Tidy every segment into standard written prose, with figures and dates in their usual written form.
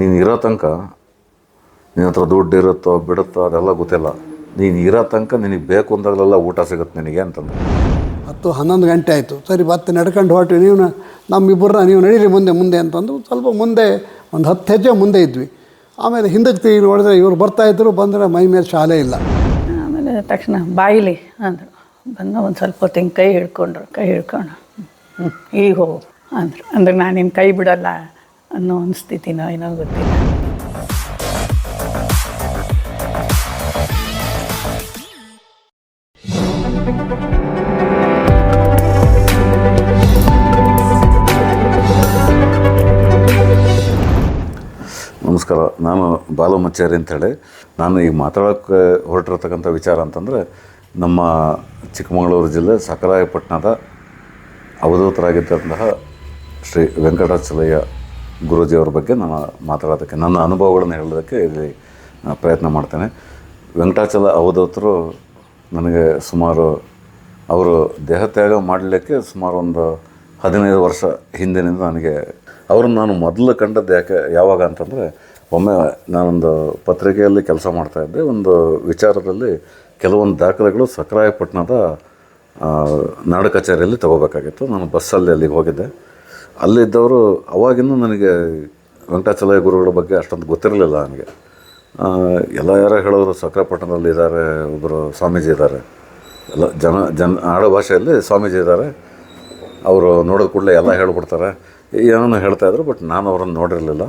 ನೀನು ಇರೋ ತನಕ ನಿನ್ನ ಹತ್ರ ದುಡ್ಡು ಇರುತ್ತೋ ಬಿಡುತ್ತೋ ಅದೆಲ್ಲ ಗೊತ್ತಿಲ್ಲ. ನೀನು ಇರೋ ತನಕ ನಿನಗೆ ಬೇಕು ಅಂದಾಗಲೆಲ್ಲ ಊಟ ಸಿಗುತ್ತೆ ನಿನಗೆ ಅಂತಂದು. 10-11 ಗಂಟೆ ಆಯಿತು. ಸರಿ ಮತ್ತೆ ನಡ್ಕೊಂಡು ಹೊರಟು, ನೀವು ನಮ್ಮಿಬ್ಬರನ್ನ ನೀವು ನಡೀರಿ ಮುಂದೆ ಅಂತಂದು ಸ್ವಲ್ಪ ಮುಂದೆ ಒಂದು 10 ಹೆಜ್ಜೆ ಮುಂದೆ ಇದ್ವಿ. ಆಮೇಲೆ ಹಿಂದಕ್ಕೆ ತಿರುಗಿ ನೋಡಿದ್ರೆ ಇವರು ಬರ್ತಾಯಿದ್ರು. ಬಂದರೆ ಮೈ ಮೇಲೆ ಶಾಲೆ ಇಲ್ಲ. ಆಮೇಲೆ ತಕ್ಷಣ ಬಾಯಿಲಿ ಅಂದರು. ಬಂದು ಒಂದು ಸ್ವಲ್ಪ ಹೊತ್ತು ಹಿಂಗೆ ಕೈ ಹಿಡ್ಕೊಂಡು ಈಗ ಹೋಗು ಅಂದರು. ಅಂದ್ರೆ ನಾನು ನಿನ್ನ ಕೈ ಬಿಡಲ್ಲ ಅನ್ನೋ ಒಂದು ಸ್ಥಿತಿನೋ ಏನೋ ಗೊತ್ತಿಲ್ಲ. ನಮಸ್ಕಾರ, ನಾನು ಬಾಲು ಮಚ್ಚೇರಿ ಅಂತೇಳಿ. ನಾನು ಈಗ ಮಾತಾಡೋಕ್ಕೆ ಹೊರಟಿರ್ತಕ್ಕಂಥ ವಿಚಾರ ಅಂತಂದರೆ, ನಮ್ಮ ಚಿಕ್ಕಮಗಳೂರು ಜಿಲ್ಲೆ ಸಕರಾಯಪಟ್ಟಣದ ಅವಧೂತರಾಗಿದ್ದಂತಹ ಶ್ರೀ ವೆಂಕಟಾಚಲಯ್ಯ ಗುರೂಜಿಯವ್ರ ಬಗ್ಗೆ ನಾನು ಮಾತಾಡೋದಕ್ಕೆ, ನನ್ನ ಅನುಭವಗಳನ್ನು ಹೇಳೋದಕ್ಕೆ ಇಲ್ಲಿ ಪ್ರಯತ್ನ ಮಾಡ್ತೇನೆ. ವೆಂಕಟಾಚಲ ಅವಧೂತರು ನನಗೆ ಸುಮಾರು, ಅವರು ದೇಹತ್ಯಾಗ ಮಾಡಲಿಕ್ಕೆ ಸುಮಾರು ಒಂದು 15 ವರ್ಷ ಹಿಂದಿನಿಂದ ನನಗೆ ಅವ್ರನ್ನ ನಾನು ಮೊದಲು ಕಂಡದ್ದು ಯಾವಾಗ ಅಂತಂದರೆ, ಒಮ್ಮೆ ನಾನೊಂದು ಪತ್ರಿಕೆಯಲ್ಲಿ ಕೆಲಸ ಮಾಡ್ತಾಯಿದ್ದೆ. ಒಂದು ವಿಚಾರದಲ್ಲಿ ಕೆಲವೊಂದು ದಾಖಲೆಗಳು ಸಕರಾಯಪಟ್ಟಣದ ನಾಡ ಕಚೇರಿಯಲ್ಲಿ ತೊಗೋಬೇಕಾಗಿತ್ತು. ನಾನು ಬಸ್ಸಲ್ಲಿ ಅಲ್ಲಿಗೆ ಹೋಗಿದ್ದೆ. ಅಲ್ಲಿದ್ದವರು ಅವಾಗಿನ್ನೂ ನನಗೆ ವೆಂಕಟಾಚಲಯ್ಯ ಗುರುಗಳ ಬಗ್ಗೆ ಅಷ್ಟೊಂದು ಗೊತ್ತಿರಲಿಲ್ಲ ನನಗೆ. ಯಾರೋ ಹೇಳೋರು ಸಕರಾಯಪಟ್ಟಣದಲ್ಲಿ ಇದ್ದಾರೆ, ಒಬ್ಬರು ಸ್ವಾಮೀಜಿ ಇದ್ದಾರೆ, ಎಲ್ಲ ಆಡೋ ಭಾಷೆಯಲ್ಲಿ ಸ್ವಾಮೀಜಿ ಇದ್ದಾರೆ, ಅವರು ನೋಡಿದ ಕೂಡಲೇ ಎಲ್ಲ ಹೇಳ್ಬಿಡ್ತಾರೆ, ಏನೋ ಹೇಳ್ತಾಯಿದ್ರು. ಬಟ್ ನಾನು ಅವರನ್ನು ನೋಡಿರಲಿಲ್ಲ.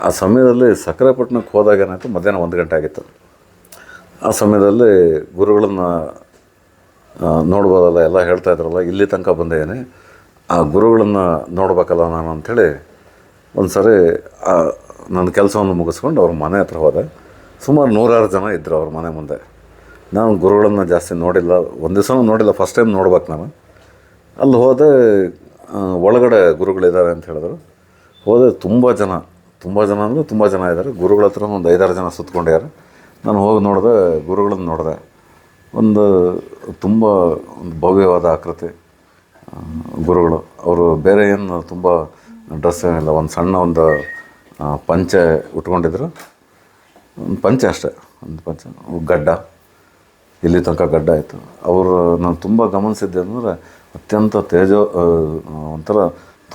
ಆ ಸಮಯದಲ್ಲಿ ಸಕರಾಯಪಟ್ಟಣಕ್ಕೆ ಹೋದಾಗ ಏನಾಯಿತು, ಮಧ್ಯಾಹ್ನ 1 ಗಂಟೆ ಆಗಿತ್ತು. ಆ ಸಮಯದಲ್ಲಿ ಗುರುಗಳನ್ನು ನೋಡ್ಬೋದಲ್ಲ, ಎಲ್ಲ ಹೇಳ್ತಾಯಿದ್ರಲ್ಲ, ಇಲ್ಲಿ ತನಕ ಬಂದೇನೆ, ಆ ಗುರುಗಳನ್ನು ನೋಡ್ಬೇಕಲ್ಲ ನಾನು ಅಂಥೇಳಿ ಒಂದು ಸರಿ ನನ್ನ ಕೆಲಸವನ್ನು ಮುಗಿಸ್ಕೊಂಡು ಅವ್ರ ಮನೆ ಹತ್ರ ಹೋದೆ. ಸುಮಾರು 100 ಜನ ಇದ್ದರು ಅವ್ರ ಮನೆ ಮುಂದೆ. ನಾನು ಗುರುಗಳನ್ನು ಜಾಸ್ತಿ ನೋಡಿಲ್ಲ, ಒಂದು ದಿವಸನೂ ನೋಡಿಲ್ಲ, ಫಸ್ಟ್ ಟೈಮ್ ನೋಡ್ಬೇಕು ನಾನು. ಅಲ್ಲಿ ಹೋದೆ, ಒಳಗಡೆ ಗುರುಗಳಿದ್ದಾರೆ ಅಂತ ಹೇಳಿದ್ರು. ಹೋದೆ, ತುಂಬ ಜನ ಅಂದರೆ ತುಂಬ ಜನ ಇದ್ದಾರೆ. ಗುರುಗಳ ಹತ್ರ ಒಂದು 5-6 ಜನ ಸುತ್ತಕೊಂಡಿದ್ದಾರೆ. ನಾನು ಹೋಗಿ ನೋಡಿದೆ, ಗುರುಗಳನ್ನು ನೋಡಿದೆ. ಒಂದು ತುಂಬ ಒಂದು ಭವ್ಯವಾದ ಆಕೃತಿ ಗುರುಗಳು. ಅವರು ಬೇರೆ ಏನು ತುಂಬ ಡ್ರೆಸ್ ಏನಿಲ್ಲ, ಒಂದು ಸಣ್ಣ ಒಂದು ಪಂಚೆ ಉಟ್ಕೊಂಡಿದ್ರು, ಒಂದು ಪಂಚೆ ಅಷ್ಟೇ, ಒಂದು ಪಂಚೆ, ಗಡ್ಡ, ಇಲ್ಲಿ ತನಕ ಗಡ್ಡ ಆಯಿತು. ಅವರು ನಾನು ತುಂಬ ಗಮನಿಸಿದ್ದೆ ಅಂದರೆ, ಅತ್ಯಂತ ಒಂಥರ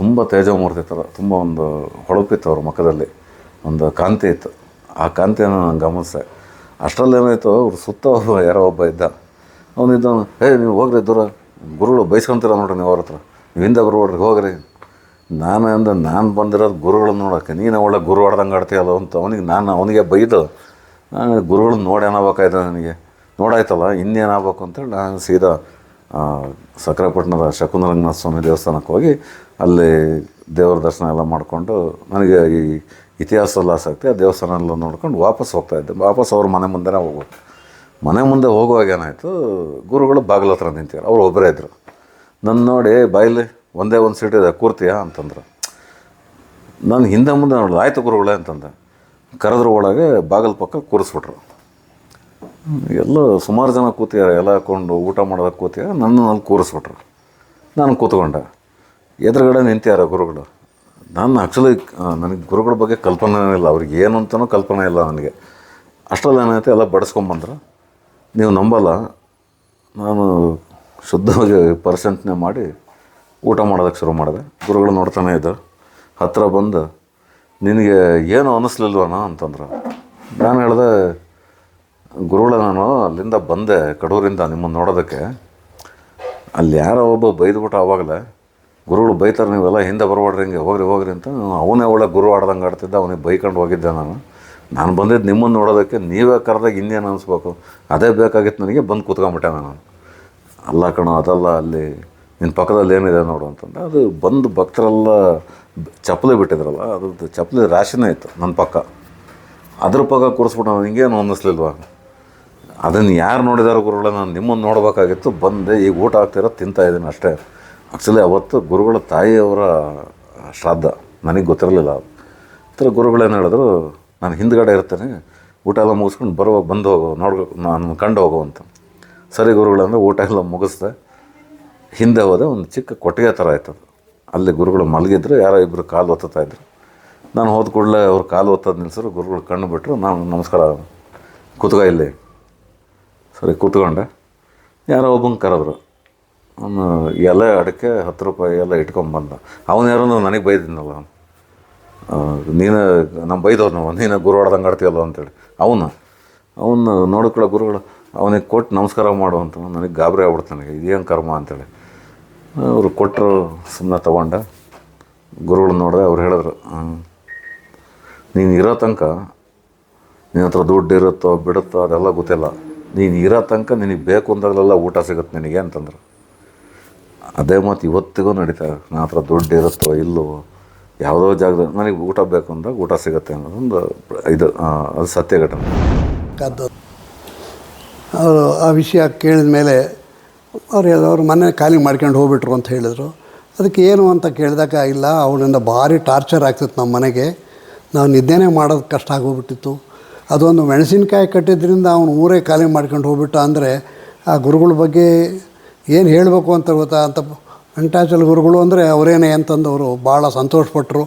ತುಂಬ ತೇಜೋಮೂರ್ತಿ ಥರ, ತುಂಬ ಒಂದು ಹೊಳಪಿತ್ತು ಅವ್ರ ಮುಖದಲ್ಲಿ, ಒಂದು ಕಾಂತಿ ಇತ್ತು. ಆ ಕಾಂತಿಯನ್ನು ನಾನು ಗಮನಿಸಿದೆ. ಅಷ್ಟರಲ್ಲಿ ಏನಾಯಿತು, ಅವ್ರು ಸುತ್ತ ಯಾರೋ ಒಬ್ಬ ಇದ್ದ. ಅವನಿದ್ದ, ನೀವು ಹೋಗ್ರಿ ದೂರ, ಗುರುಗಳು ಬೈಸ್ಕೊತೀರ ನೋಡ್ರಿ, ನೀವು ಅವ್ರ ಹತ್ರ, ನೀವು ಹಿಂದೆ ಬರ್ಬೋಡ್ರಿ, ಹೋಗ್ರಿ. ನಾನು ಬಂದಿರೋದು ಗುರುಗಳನ್ನ ನೋಡೋಕ್ಕೆ, ನೀನು ಒಳ್ಳೆ ಗುರು ಹೊಡೆದಂಗೆ ಆಡ್ತೀಯಲ್ಲ ಅಂತ ಅವನಿಗೆ ಬೈದು, ನಾನು ಗುರುಗಳನ್ನ ನೋಡಿ ಏನಾಗಬೇಕಾಯ್ತು, ನನಗೆ ನೋಡಾಯ್ತಲ್ಲ ಇನ್ನೇನಾಗಬೇಕು ಅಂತೇಳಿ ನಾನು ಸೀದಾ ಸಕರಾಯಪಟ್ಟಣದ ಶಕುಂತಲರಂಗನಾಥ ಸ್ವಾಮಿ ದೇವಸ್ಥಾನಕ್ಕೆ ಹೋಗಿ ಅಲ್ಲಿ ದೇವರ ದರ್ಶನ ಎಲ್ಲ ಮಾಡಿಕೊಂಡು, ನನಗೆ ಈ ಇತಿಹಾಸದಲ್ಲಿ ಆಸಕ್ತಿ, ಆ ದೇವಸ್ಥಾನ ಎಲ್ಲ ನೋಡ್ಕೊಂಡು ವಾಪಸ್ ಹೋಗ್ತಾಯಿದ್ದೆ. ವಾಪಸ್ ಅವ್ರ ಮನೆ ಮುಂದೆನೇ ಹೋಗ್ಬೇಕು. ಮನೆ ಮುಂದೆ ಹೋಗುವಾಗ ಏನಾಯಿತು, ಗುರುಗಳು ಬಾಗಿಲ ಹತ್ರ ನಿಂತಿದ್ದಾರೆ. ಅವ್ರು ಒಬ್ಬರೇ ಇದ್ದರು. ನನ್ನ ನೋಡಿ, ಬಾಯಿಲಿ ಒಂದೇ ಒಂದು ಸೀಟ್ ಇದೆ, ಕೂರ್ತೀಯಾ ಅಂತಂದ್ರೆ. ನಾನು ಹಿಂದೆ ಮುಂದೆ ನೋಡೋದು, ಆಯಿತು ಗುರುಗಳೇ ಅಂತಂದೆ. ಕರೆದ್ರ ಒಳಗೆ ಬಾಗಿಲ ಪಕ್ಕ ಕೂರಿಸ್ಬಿಟ್ರು. ಎಲ್ಲ ಸುಮಾರು ಜನ ಕೂತಿದ್ದಾರೆ, ಎಲ್ಲ ಹಾಕ್ಕೊಂಡು ಊಟ ಮಾಡೋದಕ್ಕೆ ಕೂತಿದ್ದಾರೆ. ನನ್ನ ಅಲ್ಲಿ ಕೂರಿಸ್ಬಿಟ್ರು. ನಾನು ಕೂತ್ಕೊಂಡೆ. ಎದುರುಗಡೆ ನಿಂತಿದ್ದಾರೆ ಗುರುಗಳು. ನಾನು ಆ್ಯಕ್ಚುಲಿ ನನಗೆ ಗುರುಗಳ ಬಗ್ಗೆ ಕಲ್ಪನೆ ಇಲ್ಲ, ಅವ್ರಿಗೆ ಏನು ಅಂತಲೂ ಕಲ್ಪನೆ ಇಲ್ಲ ನನಗೆ. ಅಷ್ಟರಲ್ಲಿ ಏನಾಯ್ತು, ಎಲ್ಲ ಬಡಿಸ್ಕೊಂಬಂದ್ರು. ನೀವು ನಂಬಲ್ಲ, ನಾನು ಶುದ್ಧವಾಗಿ ಪರ್ಸೆಂಟ್ನೇ ಮಾಡಿ ಊಟ ಮಾಡೋದಕ್ಕೆ ಶುರು ಮಾಡಿದೆ. ಗುರುಗಳು ನೋಡ್ತಾನೆ ಇದ್ದರು. ಹತ್ತಿರ ಬಂದು, ನಿನಗೆ ಏನು ಅನ್ನಿಸ್ಲಿಲ್ವನ ಅಂತಂದ್ರು. ನಾನು ಹೇಳಿದೆ, ಗುರುಗಳ, ನಾನು ಅಲ್ಲಿಂದ ಬಂದೆ ಕಡೂರಿಂದ ನಿಮ್ಮನ್ನು ನೋಡೋದಕ್ಕೆ. ಅಲ್ಲಿ ಯಾರೋ ಒಬ್ಬ ಬೈದ್ಬಿಟ್ಟು ಆವಾಗಲೇ, ಗುರುಗಳು ಬೈತಾರೆ, ನೀವೆಲ್ಲ ಹಿಂದೆ ಬರ್ಬೇಡ್ರಿ, ಹಿಂಗೆ ಹೋಗ್ರಿ ಅಂತ. ಅವನೇ ಒಳ್ಳೆ ಗುರು ಆಡ್ದಂಗೆ ಆಡ್ತಿದ್ದ, ಅವನಿಗೆ ಬೈಕೊಂಡು ಹೋಗಿದ್ದೆ ನಾನು ಬಂದಿದ್ದು ನಿಮ್ಮನ್ನು ನೋಡೋದಕ್ಕೆ. ನೀವೇ ಕರೆದಾಗ ಇನ್ನೇನು ಅನಿಸ್ಬೇಕು, ಅದೇ ಬೇಕಾಗಿತ್ತು ನನಗೆ. ಬಂದು ಕೂತ್ಕೊಂಡ್ಬಿಟ್ಟೆ ನಾನು. ಅಲ್ಲ ಕಣೋ, ಅದಲ್ಲ, ಅಲ್ಲಿ ನಿನ್ನ ಪಕ್ಕದಲ್ಲಿ ಏನಿದೆ ನೋಡು ಅಂತಂದೆ. ಅದು ಬಂದು ಭಕ್ತರೆಲ್ಲ ಚಪ್ಪಲಿ ಬಿಟ್ಟಿದ್ರಲ್ಲ, ಅದ್ರದ್ದು ಚಪ್ಪಲಿ ರಾಶಿನೇ ಇತ್ತು ನನ್ನ ಪಕ್ಕ. ಅದ್ರ ಪಕ್ಕ ಕೂರಿಸ್ಬಿಟ್ಟು ನಾನು ಹಿಂಗೇನು ಅನ್ನಿಸ್ಲಿಲ್ವ. ಅದನ್ನು ಯಾರು ನೋಡಿದಾರೋ ಗುರುಗಳ, ನಾನು ನಿಮ್ಮನ್ನು ನೋಡಬೇಕಾಗಿತ್ತು. ಬಂದೆ, ಈಗ ಊಟ ಆಗ್ತಿರೋ ತಿಂತಾಯಿದ್ದೀನಿ ಅಷ್ಟೇ. ಆ್ಯಕ್ಚುಲಿ ಅವತ್ತು ಗುರುಗಳ ತಾಯಿಯವರ ಶ್ರಾದ್ದ, ನನಗೆ ಗೊತ್ತಿರಲಿಲ್ಲ. ಆ ಥರ ಗುರುಗಳೇನು ಹೇಳಿದ್ರು, ನಾನು ಹಿಂದ್ಗಡೆ ಇರ್ತೇನೆ, ಊಟ ಎಲ್ಲ ಮುಗಿಸ್ಕೊಂಡು ಬರುವಾಗ ಬಂದು ಹೋಗೋ, ನಾನು ಕಂಡು ಹೋಗೋ ಅಂತ. ಸರಿ ಗುರುಗಳಂದರೆ ಊಟ ಎಲ್ಲ ಮುಗಿಸ್ದೆ. ಹಿಂದೆ ಹೋದೆ. ಒಂದು ಚಿಕ್ಕ ಕೊಟ್ಟಿಗೆ ಥರ ಆಯ್ತದು. ಅಲ್ಲಿ ಗುರುಗಳು ಮಲಗಿದ್ರು, ಯಾರೋ ಇಬ್ಬರು ಕಾಲು ಒತ್ತುತ್ತಾಯಿದ್ರು. ನಾನು ಹೋದ ಕೂಡಲೇ ಅವ್ರು ಕಾಲು ಒತ್ತೋದು ನಿಲ್ಸರು, ಗುರುಗಳು ಕಣ್ಣು ಬಿಟ್ಟರು. ನಾನು ನಮಸ್ಕಾರ, ಕೂತ್ಕೊ ಇಲ್ಲಿ. ಸರಿ ಕೂತ್ಕೊಂಡೆ. ಯಾರೋ ಒಬ್ಬಂಗೆ ಕರೆದ್ರು. ಅವನು ಎಲೆ ಅಡಿಕೆ 10 ರೂಪಾಯಿ ಎಲ್ಲ ಇಟ್ಕೊಂಬಂದ. ಅವನು ಯಾರೋ ನನಗೆ ಬೈದಿದ್ನಲ್ಲ, ನೀನು ನಮ್ಮ ಬೈದವ್ರು ನಾವು, ನೀನು ಗುರು ಹೊಡೆದಂಗೆ ಆಡ್ತೀಯಲ್ಲ ಅಂತೇಳಿ. ಅವನು ನೋಡ್ಕೊಳ್ಳೋ ಗುರುಗಳು ಅವನಿಗೆ ಕೊಟ್ಟು ನಮಸ್ಕಾರ ಮಾಡು ಅಂತ. ನನಗೆ ಗಾಬರಿ ಆಗ್ಬಿಡ್ತು, ನನಗೆ ಇದೇನು ಕರ್ಮ ಅಂತೇಳಿ. ಅವರು ಕೊಟ್ಟರು, ಸುಮ್ಮನೆ ತೊಗೊಂಡೆ. ಗುರುಗಳು ನೋಡಿದೆ, ಅವ್ರು ಹೇಳಿದ್ರು, ನೀನು ಇರೋ ತನಕ ನಿನ್ನ ಹತ್ರ ದುಡ್ಡು ಇರುತ್ತೋ ಬಿಡುತ್ತೋ ಅದೆಲ್ಲ ಗೊತ್ತಿಲ್ಲ, ನೀನು ಇರೋ ತನಕ ನಿನಗೆ ಬೇಕು ಅಂದಾಗಲೆಲ್ಲ ಊಟ ಸಿಗುತ್ತೆ ನಿನಗೆ ಅಂತಂದ್ರು. ಅದೇ ಮಾತು ಇವತ್ತಿಗೂ ನಡೀತಾ. ನನ್ನ ಹತ್ರ ದುಡ್ಡು ಇರುತ್ತೋ ಇಲ್ಲವೋ, ಯಾವುದೋ ಜಾಗದಲ್ಲಿ ನನಗೆ ಊಟ ಬೇಕು ಅಂದಾಗ ಊಟ ಸಿಗುತ್ತೆ ಅನ್ನೋದೊಂದು ಇದು, ಅದು ಸತ್ಯ ಘಟನೆ. ಅವರು ಆ ವಿಷಯ ಕೇಳಿದ ಮೇಲೆ ಅವ್ರು ಮನೆ ಖಾಲಿ ಮಾಡ್ಕೊಂಡು ಹೋಗ್ಬಿಟ್ರು ಅಂತ ಹೇಳಿದರು. ಅದಕ್ಕೆ ಏನು ಅಂತ ಕೇಳಿದಾಗ, ಇಲ್ಲ ಅವನಿಂದ ಭಾರಿ ಟಾರ್ಚರ್ ಆಗ್ತಿತ್ತು ನಮ್ಮ ಮನೆಗೆ, ನಾವು ನಿದ್ದೆನೇ ಮಾಡೋದು ಕಷ್ಟ ಆಗೋಗ್ಬಿಟ್ಟಿತ್ತು. ಅದೊಂದು ಮೆಣಸಿನ್ಕಾಯಿ ಕಟ್ಟಿದ್ರಿಂದ ಅವನು ಊರೇ ಖಾಲಿ ಮಾಡ್ಕೊಂಡು ಹೋಗ್ಬಿಟ್ಟ. ಅಂದರೆ ಆ ಗುರುಗಳ ಬಗ್ಗೆ ಏನು ಹೇಳಬೇಕು ಅಂತ ಗೊತ್ತಾ ಅಂತ. ವೆಂಕಟಾಚಲ ಗುರುಗಳು ಅಂದರೆ ಅವರೇನೇ ಅಂತಂದು ಅವರು ಭಾಳ ಸಂತೋಷಪಟ್ಟರು.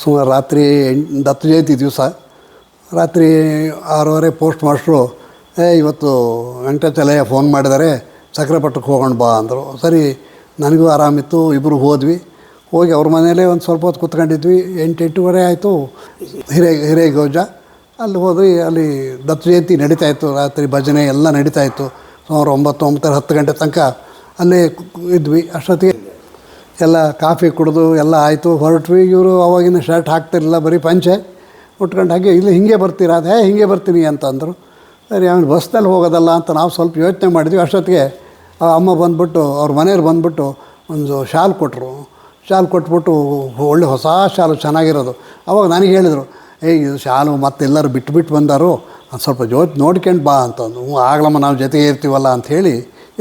ಸುಮಾರು ರಾತ್ರಿ ದತ್ತ ಜಯಂತಿ ದಿವಸ ರಾತ್ರಿ 6:30 ಪೋಸ್ಟ್ ಮಾಸ್ಟ್ರು, ಇವತ್ತು ವೆಂಕಟಾಚಲಯ್ಯ ಫೋನ್ ಮಾಡಿದ್ದಾರೆ, ಸಕ್ರೆಪಟ್ಟಕ್ಕೆ ಹೋಗೋಣ ಬಾ ಅಂದರು. ಸರಿ, ನನಗೂ ಆರಾಮಿತ್ತು. ಇಬ್ಬರು ಹೋದ್ವಿ. ಹೋಗಿ ಅವ್ರ ಮನೆಯಲ್ಲೇ ಒಂದು ಸ್ವಲ್ಪ ಹೊತ್ತು ಕೂತ್ಕೊಂಡಿದ್ವಿ. 8-8:30 ಆಯಿತು. ಹಿರೇಗೌಜ ಅಲ್ಲಿ ಹೋದ್ವಿ. ಅಲ್ಲಿ ದತ್ತ ಜಯಂತಿ ನಡೀತಾಯಿತ್ತು. ರಾತ್ರಿ ಭಜನೆ ಎಲ್ಲ ನಡೀತಾಯಿತ್ತು. ಸುಮಾರು 9-10 ಗಂಟೆ ತನಕ ಅಲ್ಲೇ ಇದ್ವಿ. ಅಷ್ಟೊತ್ತಿಗೆ ಎಲ್ಲ ಕಾಫಿ ಕುಡಿದು ಎಲ್ಲ ಆಯಿತು, ಹೊರಟ್ವಿ. ಇವರು ಅವಾಗಿನ ಶರ್ಟ್ ಹಾಕ್ತಿರಲಿಲ್ಲ, ಬರೀ ಪಂಚೆ ಉಟ್ಕೊಂಡು ಹಾಗೆ. ಇಲ್ಲ ಹಿಂಗೆ ಬರ್ತೀರಾ? ಅದೇ ಹಿಂಗೆ ಬರ್ತೀನಿ ಅಂತ ಅಂದರು. ಸರಿ, ಆಮೇಲೆ ಬಸ್ನಲ್ಲಿ ಹೋಗೋದಲ್ಲ ಅಂತ ನಾವು ಸ್ವಲ್ಪ ಯೋಚನೆ ಮಾಡಿದ್ವಿ. ಅಷ್ಟೊತ್ತಿಗೆ ಅಮ್ಮ ಬಂದುಬಿಟ್ಟು, ಅವ್ರ ಮನೆಯವ್ರು ಬಂದುಬಿಟ್ಟು ಒಂದು ಶಾಲು ಕೊಟ್ಟರು. ಶಾಲು ಕೊಟ್ಬಿಟ್ಟು, ಒಳ್ಳೆ ಹೊಸ ಶಾಲು ಚೆನ್ನಾಗಿರೋದು. ಅವಾಗ ನನಗೆ ಹೇಳಿದರು, ಇದು ಶಾಲು ಮತ್ತೆಲ್ಲರೂ ಬಿಟ್ಟು ಬಂದಾರು, ಒಂದು ಸ್ವಲ್ಪ ನೋಡ್ಕೊಂಡು ಬಾ ಅಂತಂದು. ಆಗ್ಲಮ್ಮ ನಾವು ಜೊತೆಗೆ ಇರ್ತೀವಲ್ಲ ಅಂಥೇಳಿ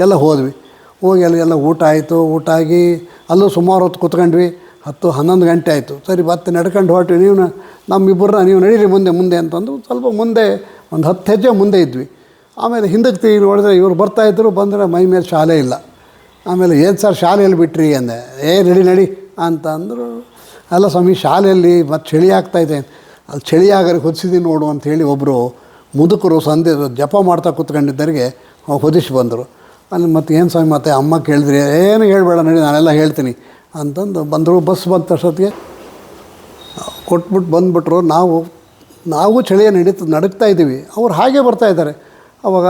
ಎಲ್ಲ ಹೋದ್ವಿ. ಹೋಗಿ ಎಲ್ಲ ಊಟ ಆಯಿತು. ಊಟ ಆಗಿ ಅಲ್ಲೂ ಸುಮಾರು ಹೊತ್ತು ಕೂತ್ಕೊಂಡ್ವಿ. 10-11 ಗಂಟೆ ಆಯಿತು. ಸರಿ, ಮತ್ತೆ ನಡ್ಕೊಂಡು ಹೊರಟ್ವಿ. ನಮ್ಮಿಬ್ಬರನ್ನ ನೀವು ನಡೀರಿ ಮುಂದೆ ಅಂತಂದು ಸ್ವಲ್ಪ ಮುಂದೆ ಒಂದು 10 ಹೆಜ್ಜೆ ಮುಂದೆ ಇದ್ವಿ. ಆಮೇಲೆ ಹಿಂದಕ್ಕೆ ತಿರುಗಿ ನೋಡಿದ್ರೆ ಇವರು ಬರ್ತಾಯಿದ್ರು. ಬಂದರೆ ಮೈ ಮೇಲೆ ಶಾಲೆ ಇಲ್ಲ. ಆಮೇಲೆ ಏನು ಸರ್ ಶಾಲೆಯಲ್ಲಿ ಬಿಟ್ರಿ ಅಂದೆ. ನಡಿ ಅಂತ ಅಂದರು. ಅಲ್ಲ ಸ್ವಾಮಿ, ಶಾಲೆಯಲ್ಲಿ ಮತ್ತು ಚಳಿ ಆಗ್ತಾಯಿದೆ, ಅಲ್ಲಿ ಚಳಿ ಆಗರೆ ಹೊದಿಸಿದ್ದೀನಿ ನೋಡು ಅಂಥೇಳಿ ಒಬ್ಬರು ಮುದುಕರು ಸಂಧೆ ಜಪ ಮಾಡ್ತಾ ಕೂತ್ಕೊಂಡಿದ್ದರಿಗೆ ಹೊದಿಸಿ ಬಂದರು. ಅಲ್ಲಿ ಮತ್ತು ಏನು ಸ್ವಾಮಿ ಮತ್ತೆ ಅಮ್ಮ ಕೇಳಿದ್ರಿ? ಏನು ಹೇಳಬೇಡ, ನಡಿ ನಾನೆಲ್ಲ ಹೇಳ್ತೀನಿ ಅಂತಂದು ಬಂದರು. ಬಸ್ ಬಂದ ಅಷ್ಟೊತ್ತಿಗೆ ಕೊಟ್ಬಿಟ್ಟು ಬಂದುಬಿಟ್ರು. ನಾವು ಚಳಿಯ ನಡುಕ್ತಾ ಇದ್ದೀವಿ. ಅವ್ರು ಹಾಗೆ ಬರ್ತಾಯಿದ್ದಾರೆ. ಅವಾಗ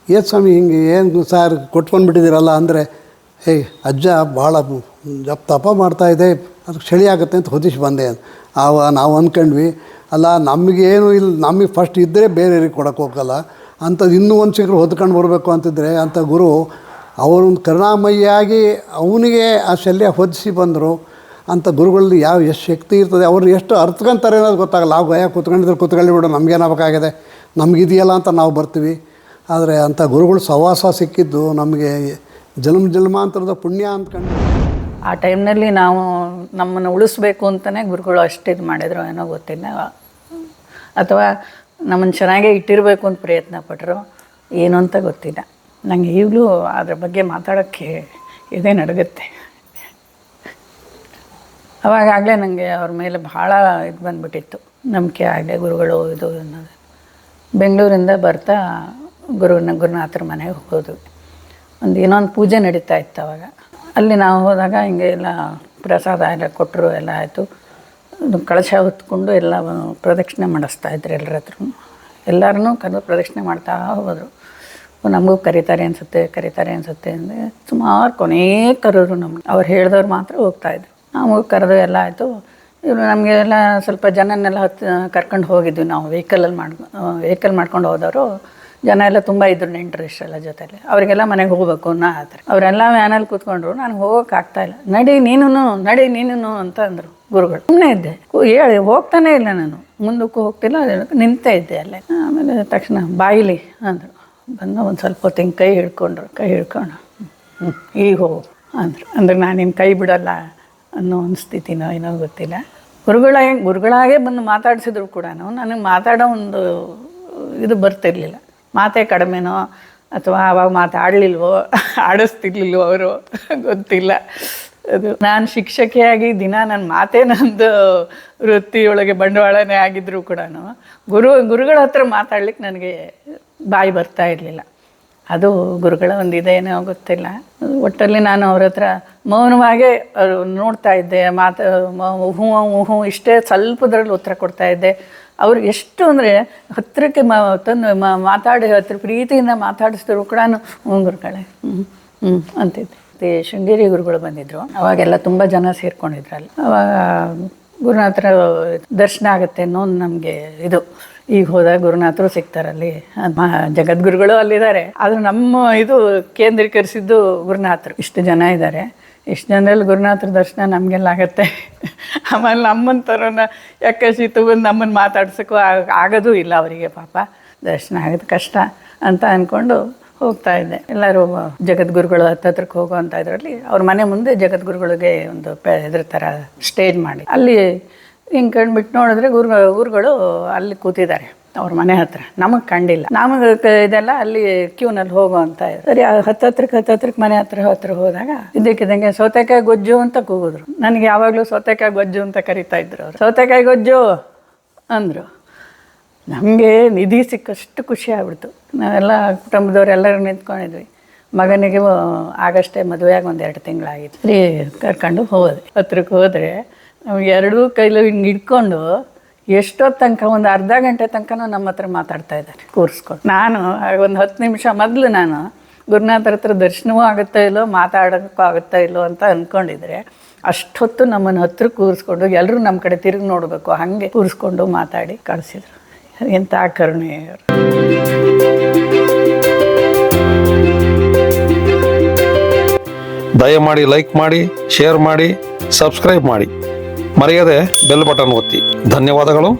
ಏ ಸ್ವಾಮಿ ಹಿಂಗೆ ಏನು ಸಾರ್ ಕೊಟ್ಟು ಬಂದುಬಿಟ್ಟಿದ್ದೀರಲ್ಲ ಅಂದರೆ, ಅಜ್ಜ ಭಾಳ ತಪ ಮಾಡ್ತಾಯಿದೆ, ಅದಕ್ಕೆ ಚಳಿ ಆಗುತ್ತೆ ಅಂತ ಹೊದಿಸಿ ಬಂದೆ ಅಂತ. ನಾವು ಅಂದ್ಕೊಂಡ್ವಿ, ಅಲ್ಲ ನಮಗೇನು ಇಲ್ಲ, ನಮಗೆ ಫಸ್ಟ್ ಇದ್ದರೆ ಬೇರೆಯವ್ರಿಗೆ ಕೊಡೋಕ್ಕೆ ಹೋಗಲ್ಲ ಅಂಥದ್ದು ಇನ್ನೂ ಒಂದು ಶೀಘ್ರ ಹೊದ್ಕೊಂಡು ಬರಬೇಕು ಅಂತಿದ್ರೆ ಅಂಥ ಗುರು ಅವರೊಂದು ಕರುಣಾಮಯಿಯಾಗಿ ಅವನಿಗೆ ಆ ಶಲ್ಯ ಹೊದಿಸಿ ಬಂದರು. ಅಂಥ ಗುರುಗಳಲ್ಲಿ ಎಷ್ಟು ಶಕ್ತಿ ಇರ್ತದೆ, ಅವ್ರು ಎಷ್ಟು ಅರ್ಥಕೊಂತಾರೆ ಅನ್ನೋದು ಗೊತ್ತಾಗಲ್ಲ. ನಾವು ಗಯ ಕೂತ್ಕೊಳ್ಳಿ ಬಿಡು, ನಮಗೇನಾಗಬೇಕಾಗಿದೆ, ನಮಗಿದೆಯಲ್ಲ ಅಂತ ನಾವು ಬರ್ತೀವಿ. ಆದರೆ ಅಂಥ ಗುರುಗಳು ಸಹವಾಸ ಸಿಕ್ಕಿದ್ದು ನಮಗೆ ಜನ್ಮಾಂತರದ ಪುಣ್ಯ ಅಂದ್ಕೊಂಡು. ಆ ಟೈಮ್ನಲ್ಲಿ ನಾವು ನಮ್ಮನ್ನು ಉಳಿಸ್ಬೇಕು ಅಂತಲೇ ಗುರುಗಳು ಅಷ್ಟು ಇದು ಮಾಡಿದ್ರು ಏನೋ ಗೊತ್ತಿಲ್ಲ, ಅಥವಾ ನಮ್ಮನ್ನು ಚೆನ್ನಾಗೇ ಇಟ್ಟಿರಬೇಕು ಅಂತ ಪ್ರಯತ್ನ ಪಟ್ಟರು, ಏನು ಅಂತ ಗೊತ್ತಿಲ್ಲ. ನನಗೆ ಈಗಲೂ ಅದ್ರ ಬಗ್ಗೆ ಮಾತಾಡೋಕ್ಕೆ ಇದೇ ನಡಗುತ್ತೆ. ಅವಾಗಲೇ ನನಗೆ ಅವ್ರ ಮೇಲೆ ಭಾಳ ಇದು ಬಂದುಬಿಟ್ಟಿತ್ತು, ನಂಬಿಕೆ ಆಗಲಿ ಗುರುಗಳು ಇದು ಅನ್ನೋದು. ಬೆಂಗಳೂರಿಂದ ಬರ್ತಾ ಗುರುನಾಥರ ಮನೆಗೆ ಹೋದ್ವಿ. ಇನ್ನೊಂದು ಪೂಜೆ ನಡೀತಾ ಇತ್ತು ಅವಾಗ. ಅಲ್ಲಿ ನಾವು ಹೋದಾಗ ಹಿಂಗೆ ಎಲ್ಲ ಪ್ರಸಾದ ಎಲ್ಲ ಕೊಟ್ಟರು, ಎಲ್ಲ ಆಯಿತು. ಕಳಶ ಹೊತ್ಕೊಂಡು ಎಲ್ಲ ಪ್ರದಕ್ಷಿಣೆ ಮಾಡಿಸ್ತಾಯಿದ್ರು ಎಲ್ಲರ ಹತ್ರ. ಎಲ್ಲರನ್ನೂ ಪ್ರದಕ್ಷಿಣೆ ಮಾಡ್ತಾ ಹೋದರು. ನಮಗೂ ಕರೀತಾರೆ ಅನಿಸುತ್ತೆ ಅಂದರೆ ಸುಮಾರು ಕೊನೇ ಕರೆದ್ರು ನಮ್ಗೆ. ಅವ್ರು ಹೇಳಿದವ್ರು ಮಾತ್ರ ಹೋಗ್ತಾಯಿದ್ರು. ನಮಗೂ ಕರೆದು ಎಲ್ಲ ಆಯಿತು. ಇವರು ನಮಗೆ ಎಲ್ಲ ಸ್ವಲ್ಪ ಜನನ್ನೆಲ್ಲ ಕರ್ಕೊಂಡು ಹೋಗಿದ್ವಿ ನಾವು. ವೆಹಿಕಲ್ ಮಾಡ್ಕೊಂಡು ಹೋದವರು ಜನ ಎಲ್ಲ ತುಂಬ ಇದ್ರು, ನೆಂಟರು ಇಷ್ಟೆಲ್ಲ ಜೊತೆಲಿ. ಅವರಿಗೆಲ್ಲ ಮನೆಗೆ ಹೋಗಬೇಕು ಅನ್ನೋ ಆದ್ರೆ ಅವರೆಲ್ಲ ವ್ಯಾನಲ್ಲಿ ಕೂತ್ಕೊಂಡ್ರು. ನನಗೆ ಹೋಗೋಕೆ ಆಗ್ತಾಯಿಲ್ಲ. ನಡಿ ನೀನು ಅಂತ ಅಂದರು ಗುರುಗಳು. ಸುಮ್ಮನೆ ಇದ್ದೆ, ಹೇಳಿ ಹೋಗ್ತಾನೇ ಇಲ್ಲ ನಾನು, ಮುಂದಕ್ಕೂ ಹೋಗ್ತಿಲ್ಲ, ನಿಂತೇ ಇದ್ದೆ ಅಲ್ಲೇ. ಆಮೇಲೆ ತಕ್ಷಣ ಬಾಯಿಲಿ ಅಂದರು. ಬಂದು ಒಂದು ಸ್ವಲ್ಪ ಹೊತ್ತು ಹಿಂಗೆ ಕೈ ಹಿಡ್ಕೊಂಡು ಈಗ ಹೋಗು ಅಂದರು. ಅಂದ್ರೆ ನಾನು ನಿನ್ನ ಕೈ ಬಿಡಲ್ಲ ಅನ್ನೋ ಒಂದು ಸ್ಥಿತಿನೋ ಏನೋ ಗೊತ್ತಿಲ್ಲ. ಗುರುಗಳಾಗೆ ಬಂದು ಮಾತಾಡಿಸಿದ್ರು ಕೂಡ ನನಗೆ ಮಾತಾಡೋ ಒಂದು ಇದು ಬರ್ತಿರ್ಲಿಲ್ಲ. ಮಾತೇ ಕಡಿಮೆನೋ ಅಥವಾ ಆವಾಗ ಮಾತಾಡಲಿಲ್ವೋ, ಆಡಿಸ್ತಿರ್ಲಿಲ್ವೋ ಅವರು ಗೊತ್ತಿಲ್ಲ. ಅದು ನಾನು ಶಿಕ್ಷಕಿಯಾಗಿ ದಿನ ನನ್ನ ಮಾತೇ ನಂದು ವೃತ್ತಿಯೊಳಗೆ ಬಂಡವಾಳನೇ ಆಗಿದ್ದರೂ ಕೂಡ ಗುರುಗಳ ಹತ್ರ ಮಾತಾಡ್ಲಿಕ್ಕೆ ನನಗೆ ಬಾಯಿ ಬರ್ತಾ ಇರಲಿಲ್ಲ. ಅದು ಗುರುಗಳ ಒಂದು ಇದೇನೋ ಗೊತ್ತಿಲ್ಲ. ಒಟ್ಟಲ್ಲಿ ನಾನು ಅವ್ರ ಹತ್ರ ಮೌನವಾಗೇ ನೋಡ್ತಾ ಇದ್ದೆ, ಹ್ಞೂ ಇಷ್ಟೇ ಸ್ವಲ್ಪದ್ರಲ್ಲಿ ಉತ್ತರ ಕೊಡ್ತಾ ಇದ್ದೆ. ಅವ್ರು ಎಷ್ಟು ಅಂದರೆ ಹತ್ತಿರಕ್ಕೆ ತಂದು ಮಾತಾಡಿ ಹತ್ರ ಪ್ರೀತಿಯಿಂದ ಮಾತಾಡಿಸಿದ್ರು ಕೂಡ ಗುರುಗಳೇ ಅಂತಿದ್ದೆ. ಮತ್ತು ಶೃಂಗೇರಿ ಗುರುಗಳು ಬಂದಿದ್ದರು, ಅವಾಗೆಲ್ಲ ತುಂಬ ಜನ ಸೇರ್ಕೊಂಡಿದ್ರು ಅಲ್ಲಿ. ಅವಾಗ ಗುರುನಾಥರ ದರ್ಶನ ಆಗುತ್ತೆ ಅನ್ನೋ ನಮಗೆ ಇದು. ಈಗ ಹೋದಾಗ ಗುರುನಾಥರು ಸಿಗ್ತಾರಲ್ಲಿ, ಜಗದ್ಗುರುಗಳು ಅಲ್ಲಿದ್ದಾರೆ. ಆದರೆ ನಮ್ಮ ಇದು ಕೇಂದ್ರೀಕರಿಸಿದ್ದು ಗುರುನಾಥರು. ಇಷ್ಟು ಜನ ಇದ್ದಾರೆ, ಇಷ್ಟು ಜನರಲ್ಲಿ ಗುರುನಾಥರ ದರ್ಶನ ನಮಗೆಲ್ಲ ಆಗುತ್ತೆ. ಆಮೇಲೆ ನಮ್ಮನ್ನ ಥರನ ಯಾಕಶೀತು ಬಂದು ನಮ್ಮನ್ನು ಮಾತಾಡ್ಸೋಕ್ಕೂ ಆಗೋದೂ ಇಲ್ಲ ಅವರಿಗೆ. ಪಾಪ ದರ್ಶನ ಆಗೋದು ಕಷ್ಟ ಅಂತ ಅಂದ್ಕೊಂಡು ಹೋಗ್ತಾ ಇದ್ದೆ. ಎಲ್ಲರೂ ಜಗದ್ಗುರುಗಳು ಹತ್ರಕ್ಕೆ ಹೋಗುವಂಥ ಇದರಲ್ಲಿ ಅವ್ರ ಮನೆ ಮುಂದೆ ಜಗದ್ಗುರುಗಳಿಗೆ ಒಂದು ಇದ್ರ ಥರ ಸ್ಟೇಜ್ ಮಾಡಿ ಅಲ್ಲಿ ಹಿಂಗೆ ಕಂಡುಬಿಟ್ಟು ನೋಡಿದ್ರೆ ಗುರುಗಳು ಅಲ್ಲಿ ಕೂತಿದ್ದಾರೆ ಅವ್ರ ಮನೆ ಹತ್ರ. ನಮಗೆ ಕಂಡಿಲ್ಲ, ನಮಗೆ ಇದೆಲ್ಲ ಅಲ್ಲಿ ಕ್ಯೂನಲ್ಲಿ ಹೋಗುವಂತ ಇದೆ. ಸರಿ ಹತ್ತತ್ರಕ್ಕೆ ಮನೆ ಹತ್ರ ಹೋದಾಗ ಇದ್ದಕ್ಕಿದ್ದಂಗೆ ಸೌತೆಕಾಯಿ ಗೊಜ್ಜು ಅಂತ ಕೂಗಿದ್ರು. ನನಗೆ ಯಾವಾಗಲೂ ಸೌತೆಕಾಯಿ ಗೊಜ್ಜು ಅಂತ ಕರಿತಾ ಇದ್ರು ಅವರು. ಸೌತೆಕಾಯಿ ಗೊಜ್ಜು ಅಂದರು. ನಮಗೆ ನಿಧಿ ಸಿಕ್ಕಷ್ಟು ಖುಷಿ ಆಗ್ಬಿಡ್ತು. ನಾವೆಲ್ಲ ಕುಟುಂಬದವರೆಲ್ಲರೂ ನಿಂತ್ಕೊಂಡಿದ್ವಿ. ಮಗನಿಗೆ ಆಗಷ್ಟೇ ಮದುವೆಯಾಗಿ 1-2 ತಿಂಗಳಾಗಿತ್ತು. ಸರಿ ಕರ್ಕೊಂಡು ಹೋದೆ. ಹತ್ರಕ್ಕೆ ಹೋದರೆ ನಮ್ಗೆ ಎರಡೂ ಕೈಲೂ ಹಿಂಗೆ ಹಿಡ್ಕೊಂಡು ಎಷ್ಟೊತ್ತು ತನಕ ಒಂದು ಅರ್ಧ ಗಂಟೆ ತನಕ ನಮ್ಮ ಹತ್ರ ಮಾತಾಡ್ತಾ ಇದ್ದಾರೆ ಕೂರಿಸ್ಕೊಂಡು. ನಾನು ಒಂದು 10 ನಿಮಿಷ ಮೊದಲು ನಾನು ಗುರುನಾಥರ ಹತ್ರ ದರ್ಶನವೂ ಆಗುತ್ತೋ ಇಲ್ಲೋ ಮಾತಾಡೋಕ್ಕೂ ಆಗುತ್ತೋ ಇಲ್ಲೋ ಅಂತ ಅಂದ್ಕೊಂಡಿದ್ರೆ, ಅಷ್ಟೊತ್ತು ನಮ್ಮನ್ನು ಹತ್ರ ಕೂರಿಸ್ಕೊಂಡು ಎಲ್ಲರೂ ನಮ್ಮ ಕಡೆ ತಿರುಗಿ ನೋಡಬೇಕು ಹಾಗೆ ಕೂರಿಸ್ಕೊಂಡು ಮಾತಾಡಿ ಕಳಿಸಿದ್ರು. ಎಂಥ ಕರುಣೆ. ದಯಮಾಡಿ ಲೈಕ್ ಮಾಡಿ, ಶೇರ್ ಮಾಡಿ, ಸಬ್ಸ್ಕ್ರೈಬ್ ಮಾಡಿ, ಮರೆಯದೆ ಬೆಲ್ ಬಟನ್ ಒತ್ತಿ. ಧನ್ಯವಾದಗಳು.